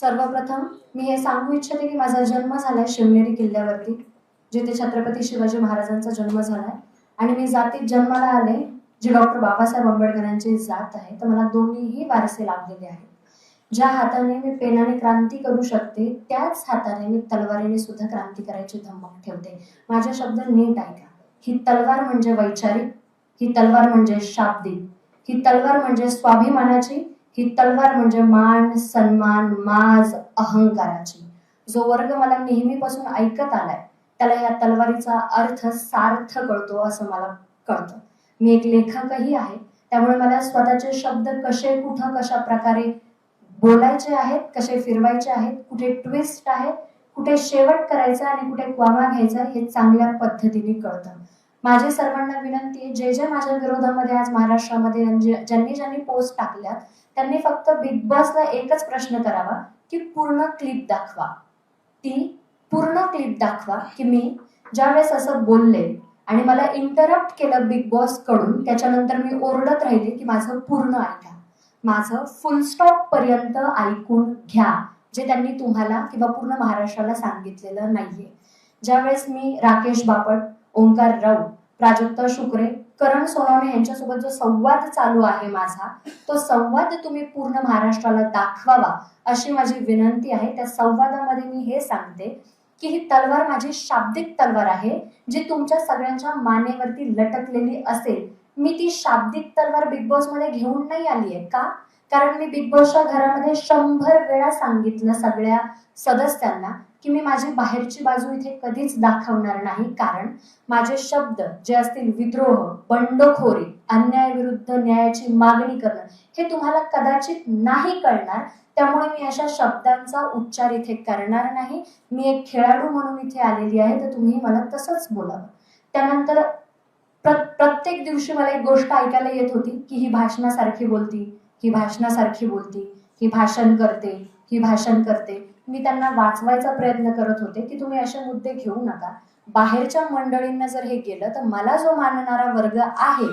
सर्वप्रथम मी हे सांगू इच्छिते की माझा जन्म झालाय शिवनेरी किल्ल्यावरती, जिथे छत्रपती शिवाजी महाराजांचा जन्म झालाय आणि मी जातीत जन्माला आले जी डॉक्टर बाबासाहेब आंबेडकरांची जात आहे. तर मला दोन्हीही वारसे लाभलेले आहेत. ज्या हाताने मी पेनाने क्रांती करू शकते त्याच हाताने मी तलवारीने सुद्धा क्रांती करायची धमक ठेवते. माझे शब्द नीट ऐका. ही तलवार म्हणजे वैचारिक, ही तलवार म्हणजे शाब्दिक, ही तलवार म्हणजे स्वाभिमानाची, ही तलवार म्हणजे मान सन्मान माज अहंकाराची. जो वर्ग मला नेहमीपासून ऐकत आलाय त्याला या तलवारीचा अर्थ सार्थ कळतो असं मला कळतं. मी एक लेखकही आहे, त्यामुळे मला स्वतःचे शब्द कसे कुठं कशा प्रकारे बोलायचे आहेत, कसे फिरवायचे आहेत, कुठे ट्विस्ट आहे, कुठे शेवट करायचा आणि कुठे क्वामा घ्यायचा हे चांगल्या पद्धतीने कळतं. माझी सर्वांना विनंती आहे, जे जे माझ्या विरोधामध्ये आज महाराष्ट्रामध्ये ज्यांनी ज्यांनी पोस्ट टाकल्या त्यांनी फक्त बिग बॉसला एकच प्रश्न करावा की पूर्ण क्लिप दाखवा. ती पूर्ण क्लिप दाखवा की मी ज्यावेळेस असं बोलले आणि मला इंटरप्ट केलं बिग बॉस कडून, त्याच्यानंतर मी ओरडत राहिले की माझं पूर्ण ऐका, माझं फुल स्टॉप पर्यंत ऐकून घ्या, जे त्यांनी तुम्हाला किंवा पूर्ण महाराष्ट्राला सांगितलेलं नाहीये. ज्यावेळेस मी राकेश बापट, ओंकार राऊत, प्राजक्ता शुक्रे, करण सोनवणे यांच्यासोबत जो संवाद चालू आहे माझा, तो संवाद तुम्ही पूर्ण महाराष्ट्राला दाखवावा अशी माझी विनंती आहे. त्या संवादामध्ये मी हे सांगते की ही तलवार माझी शाब्दिक तलवार आहे, जी तुमच्या सगळ्यांच्या मानेवरती लटकलेली असेल. मी ती शाब्दिक तलवार बिग बॉस मध्ये घेऊन नाही आली आहे. का? कारण मी बिग बॉसच्या घरामध्ये 100 वेळा सांगितलं सगळ्या सदस्यांना की मी माझी बाहेरची बाजू इथे कधीच दाखवणार नाही. कारण माझे शब्द जे असतील विद्रोह, बंडखोरी, अन्यायाविरुद्ध न्यायाची मागणी करणं, हे तुम्हाला कदाचित नाही कळणार. त्यामुळे मी अशा शब्दांचा उच्चार इथे करणार नाही. मी एक खेळाडू म्हणून इथे आलेली आहे, तर तुम्ही मला तसंच बोलावं. त्यानंतर प्रत्येक दिवशी मला एक गोष्ट ऐकायला येत होती की ही भाषणासारखी बोलती, ही भाषणासारखी बोलती, ही भाषण करते, ही भाषण करते. मी त्यांना वाचवायचा प्रयत्न करत होते की तुम्ही असे मुद्दे घेऊ नका. बाहेरच्या मंडळींना जर हे गेलं तर मला जो मानणारा वर्ग आहे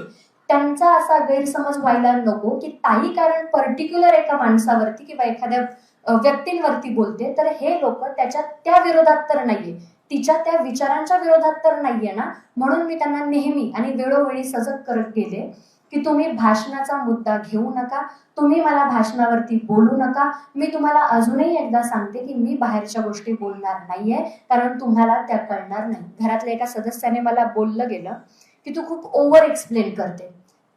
त्यांचा असा गैरसमज व्हायला नको की ताई कारण पर्टिक्युलर एका माणसावरती किंवा एखाद्या व्यक्तींवरती बोलते तर हे लोक त्याच्या त्या विरोधात तर नाहीये, तिच्या त्या विचारांच्या विरोधात तर नाहीये ना. म्हणून मी त्यांना नेहमी आणि वेळोवेळी सजग करत गेले की तुम्ही भाषणाचा मुद्दा घेऊ नका, तुम्ही मला भाषणावरती बोलू नका. मी तुम्हाला अजूनही एकदा सांगते की मी बाहेरच्या गोष्टी बोलणार नाहीये, कारण तुम्हाला त्या कळणार नाही. घरातल्या एका सदस्याने मला बोललं गेलं की तू खूप ओव्हर एक्सप्लेन करते.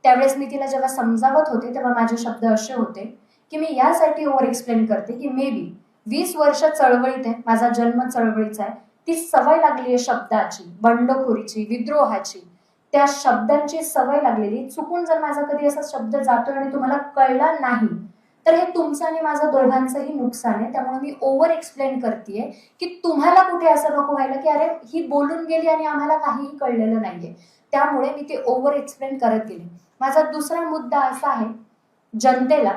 त्यावेळेस मी तिला जेव्हा समजावत होते तेव्हा माझे शब्द असे होते की मी यासाठी ओव्हर एक्सप्लेन करते की मे बी 20 वर्ष चळवळीत आहे, माझा जन्म चळवळीचा आहे, ती सवय लागली आहे शब्दाची, बंडखोरीची, विद्रोहाची, त्या शब्दांची सवय लागलेली. चुकून जर माझा कधी असा शब्द जातोय आणि तुम्हाला कळला नाही तर हे तुमचं आणि माझं दोघांचंही नुकसान आहे. त्यामुळे मी ओव्हर एक्सप्लेन करतेय की तुम्हाला कुठे असं नको व्हायला की अरे ही बोलून गेली आणि आम्हाला काहीही कळलेलं नाहीये. त्यामुळे मी ते ओव्हर एक्सप्लेन करत गेले. माझा दुसरा मुद्दा असा आहे, जनतेला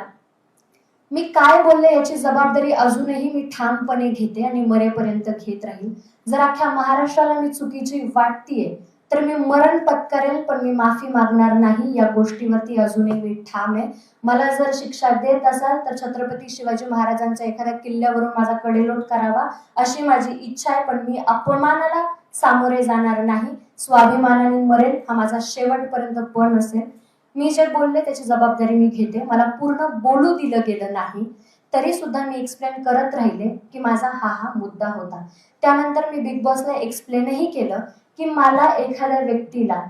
मी काय बोलले याची जबाबदारी अजूनही मी ठामपणे घेते आणि मरेपर्यंत घेत राहील. जर अख्ख्या महाराष्ट्राला मी चुकीची वाटतीये तर मी मरण पत्करेल, पण मी माफी मागणार नाही. या गोष्टीवरती अजूनही मी ठाम आहे. मला जर शिक्षा देत असाल तर छत्रपती शिवाजी महाराजांच्या एखाद्या किल्ल्यावरून माझा कडेलोट करावा अशी माझी इच्छा आहे, पण मी अपमानाला सामोरे जाणार नाही. स्वाभिमानाने मरेल, हा माझा शेवटपर्यंत पण असेल. मी जे बोलले त्याची जबाबदारी मी घेते. मला पूर्ण बोलू दिलं गेलं नाही तरी सुद्धा मी एक्सप्लेन करत राहिले की माझा हा मुद्दा होता. त्यानंतर मी बिग बॉसला एक्सप्लेनही केलं की मला एखाद्या व्यक्तीला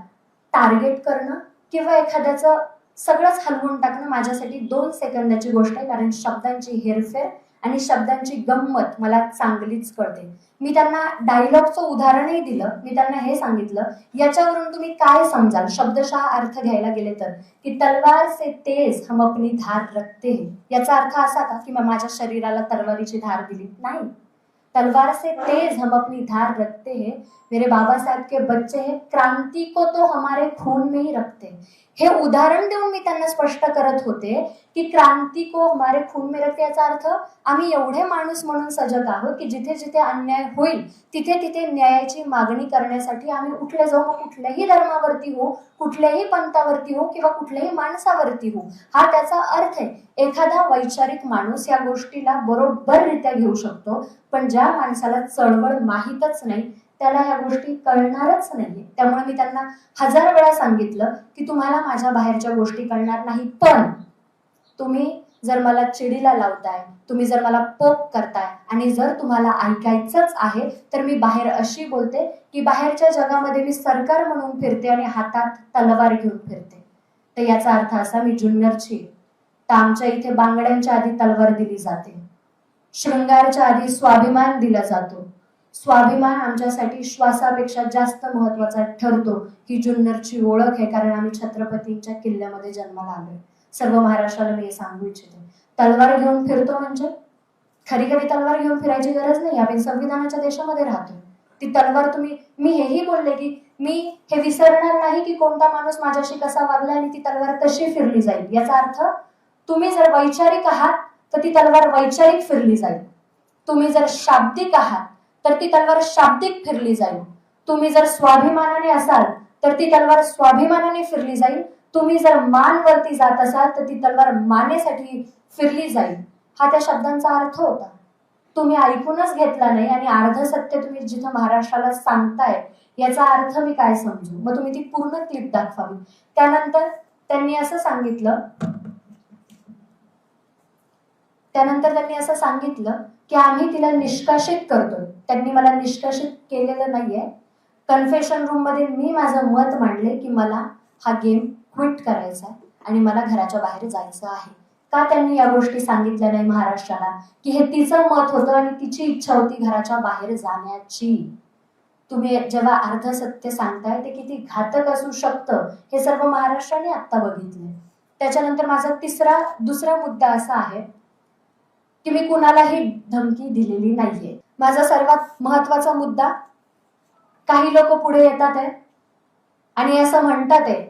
टार्गेट करणं किंवा एखाद्याचं सगळंच हलवून टाकणं माझ्यासाठी 2 सेकंदाची गोष्ट आहे, कारण शब्दांची हेरफेर आणि शब्दांची गंमत मला चांगलीच कळते. मी त्यांना डायलॉगचं उदाहरणही दिलं. मी त्यांना हे सांगितलं याच्यावरून तुम्ही काय समजाल, शब्दशः अर्थ घ्यायला गेले तर, की तलवार से तेज हम अपनी धार रखते हैं. याचा अर्थ असा का की माझ्या शरीराला तलवारीची धार दिली नाही. तलवार से तेज हम अपनी धार रखते हैं, मेरे बाबा साहब के बच्चे हैं, क्रांति को तो हमारे खून में ही रखते हैं. हे उदाहरण देऊन मी त्यांना स्पष्ट करत होते की क्रांती को हमारे खून में रक्त, याचा अर्थ आम्ही एवढे माणूस म्हणून सजग आहोत की जिथे जिथे अन्याय होईल तिथे तिथे न्यायाची मागणी करण्यासाठी आम्ही उठले जाऊ. मग कुठल्याही धर्मावरती हो, कुठल्याही पंथावरती हो किंवा कुठल्याही माणसावरती हो, हा त्याचा अर्थ आहे. एखादा वैचारिक माणूस या गोष्टीला बरोबररित्या घेऊ शकतो, पण ज्या माणसाला चळवळ माहीतच नाही त्याला ह्या गोष्टी कळणारच नाही. त्यामुळे मी त्यांना 1000 वेळा सांगितलं की तुम्हाला माझ्या बाहेरच्या गोष्टी कळणार नाही, पण तुम्ही जर मला चिडीला लावताय, तुम्ही जर मला पोक करताय आणि जर तुम्हाला ऐकायचंच आहे तर मी बाहेर अशी बोलते की बाहेरच्या जगामध्ये मी सरकार म्हणून फिरते आणि हातात तलवार घेऊन फिरते. तर याचा अर्थ असा, मी जुन्नरची, तर आमच्या इथे बांगड्यांच्या आधी तलवार दिली जाते, शृंगारच्या आधी स्वाभिमान दिला जातो. स्वाभिमान आमच्यासाठी श्वासापेक्षा जास्त महत्वाचा ठरतो. ही जुन्नरची ओळख आहे, कारण आम्ही छत्रपतींच्या किल्ल्यामध्ये जन्माला आलोय. सर्व महाराष्ट्राला मी हे सांगू इच्छिते. तलवार घेऊन फिरतो म्हणजे खरी खरी तलवार घेऊन फिरायची गरज नाही. आपण संविधानाच्या देशामध्ये राहतोय. ती तलवार तुम्ही, मी हेही बोलले की मी हे विसरणार नाही की कोणता माणूस माझ्याशी कसा वागला आणि ती तलवार कशी फिरली जाईल. याचा अर्थ तुम्ही जर वैचारिक आहात तर ती तलवार वैचारिक फिरली जाईल. तुम्ही जर शाब्दिक आहात तर ती तलवार शाब्दिक फिरली जाईल. तुम्ही जर स्वाभिमानाने असाल तर ती तलवार स्वाभिमानाने फिरली जाईल. तुम्ही जर मानवरती जात असाल तर ती तलवार मानेसाठी फिरली जाईल. हा त्या शब्दांचा अर्थ होता. तुम्ही ऐकूनच घेतला नाही आणि अर्ध सत्य तुम्ही जिथं महाराष्ट्राला सांगताय याचा अर्थ मी काय समजू. मग तुम्ही ती पूर्ण क्लिप दाखवावी. त्यानंतर त्यांनी असं सांगितलं की आम्ही तिला निष्कासित करतोय. त्यांनी मला निष्कासित केलेलं नाहीये. कन्फेशन रूम मध्ये मी माझं मत मांडले की मला हा गेम क्विट करायचा आहे आणि मला घराच्या बाहेर जायचं आहे. का त्यांनी या गोष्टी सांगितल्या नाही महाराष्ट्राला की हे तिचं मत होतं आणि तिची इच्छा होती घराच्या बाहेर जाण्याची. तुम्ही जेव्हा अर्ध सत्य सांगताय ते किती घातक असू शकतं हे सर्व महाराष्ट्राने आता बघितले. त्याच्यानंतर माझा दुसरा मुद्दा असा आहे की मी कुणालाही धमकी दिलेली नाहीये. माझा सर्वात महत्वाचा मुद्दा, काही लोक पुढे येतात आहे आणि असं म्हणतात आहे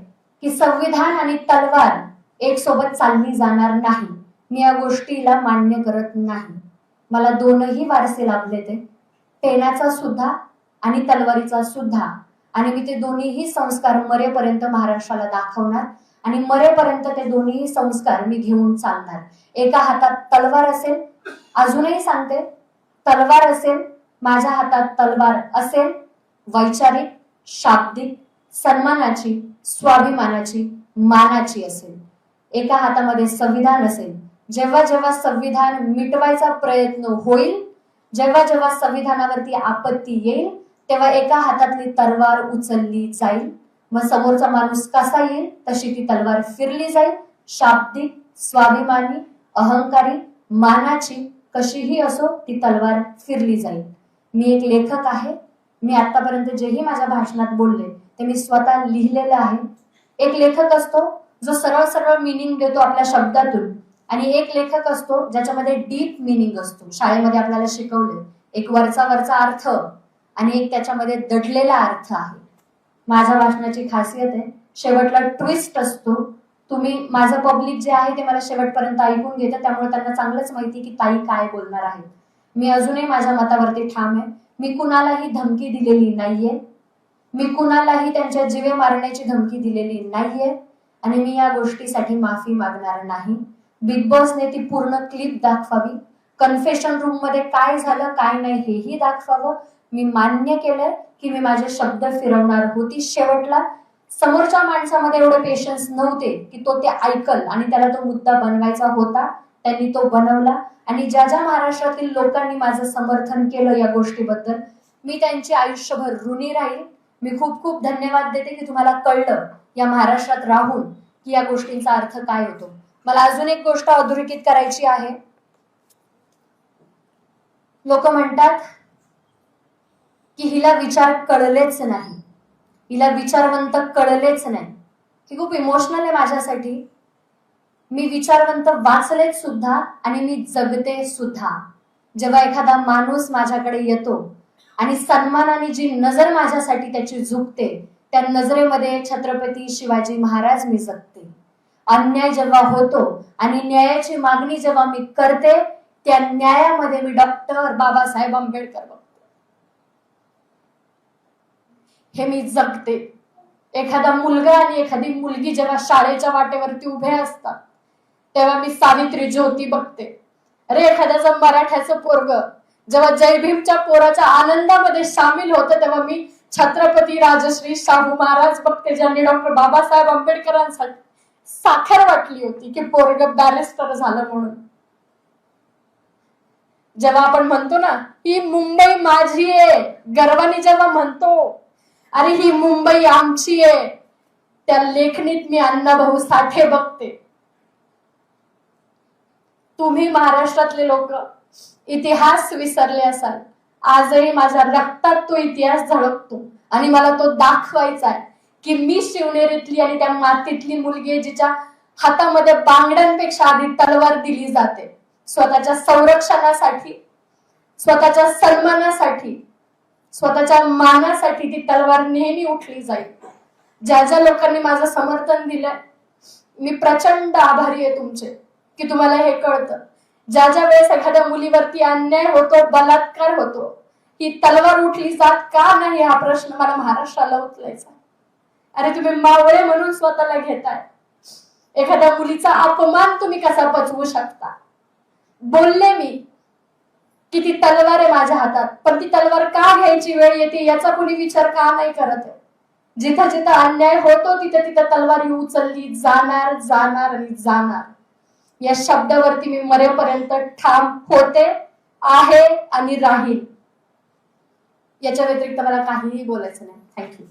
की संविधान आणि तलवार एक सोबत चालली जाणार नाही. मी या गोष्टीला मान्य करत नाही. मला दोनही वारसे लाभले, ते पेनाचा सुद्धा आणि तलवारीचा सुद्धा, आणि मी ते दोन्हीही संस्कार मरेपर्यंत महाराष्ट्राला दाखवणार आणि मरेपर्यंत ते दोन्ही संस्कार मी घेऊन चालणार. एका हातात तलवार असेल, अजूनही सांगते, तलवार असेल, माझ्या हातात तलवार असेल, वैचारिक, शाब्दिक, सन्मानाची, स्वाभिमानाची, मानाची असेल. एका हातामध्ये संविधान असेल. जेव्हा जेव्हा संविधान मिटवायचा प्रयत्न होईल, जेव्हा जेव्हा संविधानावरती आपत्ती येईल, तेव्हा एका हातातली तलवार उचलली जाईल. मग समोरचा माणूस कसा येईल तशी ती तलवार फिरली जाईल. शाब्दिक, स्वाभिमानी, अहंकारी, मानाची कशीही असो ती तलवार फिरली जाईल. मी एक लेखक आहे. मी आतापर्यंत जेही माझ्या भाषणात बोलले ते मी स्वतः लिहिलेलं आहे. एक लेखक असतो जो सरळ सरळ मिनिंग देतो आपल्या शब्दातून, आणि एक लेखक असतो ज्याच्यामध्ये डीप मिनिंग असतो. शाळेमध्ये आपल्याला शिकवले एक वरचा अर्थ आणि एक त्याच्यामध्ये दडलेला अर्थ आहे. माझ्या भाषणाची खासियत आहे, शेवटला ट्विस्ट असतो. तुम्ही, माझं पब्लिक जे आहे ते मला शेवटपर्यंत ऐकून घेतं, त्यामुळे त्यांना चांगलंच माहिती की ताई काय बोलणार आहे. मी अजूनही माझ्या मतावरती ठाम आहे. मी कुणालाही धमकी दिलेली नाहीये. मी कुणालाही त्यांच्या जीवे मारण्याची धमकी दिलेली नाहीये आणि मी या गोष्टीसाठी माफी मागणार नाही. बिग बॉसने ती पूर्ण क्लिप दाखवावी. कन्फेशन रूम मध्ये काय झालं काय नाही हेही दाखवावं. मी मान्य केलंय की मी माझे शब्द फिरवणार होती. शेवटला समोरच्या माणसामध्ये एवढे पेशन्स नव्हते की तो ते ऐकल आणि त्याला तो मुद्दा बनवायचा होता. त्यांनी तो बनवला आणि ज्या ज्या महाराष्ट्रातील लोकांनी माझं समर्थन केलं या गोष्टीबद्दल मी त्यांची आयुष्यभर ऋणी राहील. मी खूप खूप धन्यवाद देते की तुम्हाला कळलं या महाराष्ट्रात राहून की या गोष्टींचा अर्थ काय होतो. मला अजून एक गोष्ट अधोरेखित करायची आहे. लोक म्हणतात की हिला विचार कळलेच नाही, हिला विचारवंत कळलेच नाही. ही खूप इमोशनल आहे माझ्यासाठी. मी विचारवंत वाचलेच सुद्धा आणि मी जगते सुद्धा. जेव्हा एखादा माणूस माझ्याकडे येतो आणि सन्मानाने जी नजर माझ्यासाठी त्याची झुकते त्या नजरेमध्ये छत्रपती शिवाजी महाराज मी जगते. अन्याय जेव्हा होतो आणि न्यायाची मागणी जेव्हा मी करते, त्या न्यायामध्ये मी डॉक्टर बाबासाहेब आंबेडकर बघते. हे मी जगते. एखादा मुलगा आणि एखादी मुलगी जेव्हा शाळेच्या वाटेवरती उभे असतात, तेव्हा मी सावित्री ज्योती बघते. अरे एखाद्याचं मराठ्याचं पोरग जेव्हा जय भीमच्या पोराच्या आनंदामध्ये सामील होतं, तेव्हा मी छत्रपती राजश्री शाहू महाराज बघते, ज्यांनी डॉक्टर बाबासाहेब आंबेडकरांसाठी साखर वाटली होती की पोरग बॅरिस्टर झालं म्हणून. जेव्हा आपण म्हणतो ना, ही मुंबई माझी आहे, गर्वाने जेव्हा म्हणतो, अरे ही मुंबई आमची आहे, त्या लेखणीत मी अण्णाभाऊ साठे बघते. तुम्ही महाराष्ट्रातले लोक इतिहास विसरले असाल, आजही माझ्या रक्तात तो इतिहास झळकतो आणि मला तो दाखवायचा आहे की मी शिवनेरीतली आणि त्या मातीतली मुलगी आहे, जिच्या हातामध्ये बांगड्यांपेक्षा आधी तलवार दिली जाते. स्वतःच्या संरक्षणासाठी, स्वतःच्या सन्मानासाठी, स्वतःच्या मानासाठी ती तलवार नेहमी उठली जाईल. ज्या ज्या लोकांनी माझं समर्थन दिलंय, मी प्रचंड आभारी आहे तुमचे की तुम्हाला हे कळतं. ज्या ज्या वेळेस एखाद्या मुलीवरती अन्याय होतो, बलात्कार होतो, ही तलवार उठली जात का नाही हा प्रश्न मला महाराष्ट्राला उचलायचा. अरे तुम्ही मावळे म्हणून स्वतःला घेताय. एखाद्या मुलीचा अपमान तुम्ही कसा पचवू शकता. बोलले मी की ती तलवार आहे माझ्या हातात, पण ती तलवार का घ्यायची वेळ येते याचा कोणी विचार का नाही करत आहे. जिथं जिथं अन्याय होतो तिथं तिथं तलवार उचलली जाणार, जाणार आणि जाणार. या शब्दावरती मी मरेपर्यंत ठाम होते, आहे आणि राहील. याच्या व्यतिरिक्त मला काहीही बोलायचं नाही. थँक्यू.